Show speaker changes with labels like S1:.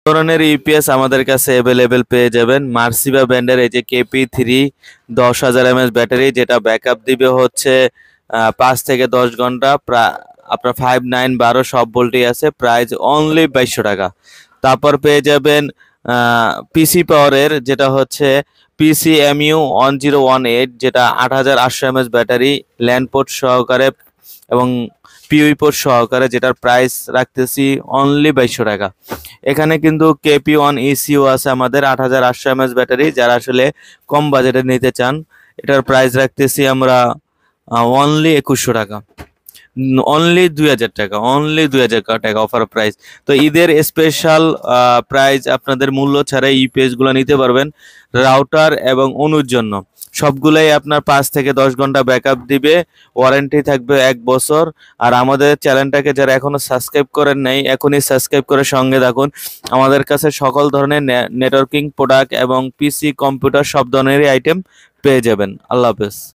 S1: ধরনের ইউপিএস আমাদের কাছে অ্যাভেলেবেল পেয়ে যাবেন। মার্সিভা ব্র্যান্ডের এই যে KP3 10,000 mAh ব্যাটারি, যেটা ব্যাকআপ দিবে হচ্ছে 5 থেকে 10 ঘন্টা। আপনার 5, 9, 12 সব ভোল্টেই আছে। প্রাইস অনলি 2200 টাকা। তারপর পেয়ে যাবেন পিসি পাওয়ারের, যেটা হচ্ছে PCMU 1018, যেটা 8800 mAh ব্যাটারি, ল্যান্ড পোর্ট সহকারে এবং পিউই পোর্ট সহকারে, যেটার প্রাইস রাখতেছি অনলি 2200 টাকা। এখানে কিন্তু KP1 ECU আছে আমাদের 8800 mAh ব্যাটারি, যারা আসলে কম বাজেটে নিতে চান। এটার প্রাইস রাখতেছি আমরা অনলি 2100 টাকা, অনলি 2000 টাকা, অনলি 2000 টাকা অফার প্রাইস। তো ঈদের স্পেশাল প্রাইস আপনাদের মূল্য ছাড়া ইউপিএস গুলো নিতে পারবেন। রাউটার এবং অনুর জন্য সবগুলাই আপনার 5 থেকে 10 ঘন্টা ব্যাকআপ দিবে, ওয়ারেন্টি থাকবে 1 বছর। আর আমাদের চ্যানেলটাকে যারা এখনো সাবস্ক্রাইব করেন নাই, এখনই সাবস্ক্রাইব করে সঙ্গে থাকুন। আমাদের কাছে সকল ধরনের নেটওয়ার্কিং প্রোডাক্ট এবং পিসি কম্পিউটার সব ধরনেরই আইটেম পেয়ে যাবেন। আল্লাহ হাফেজ।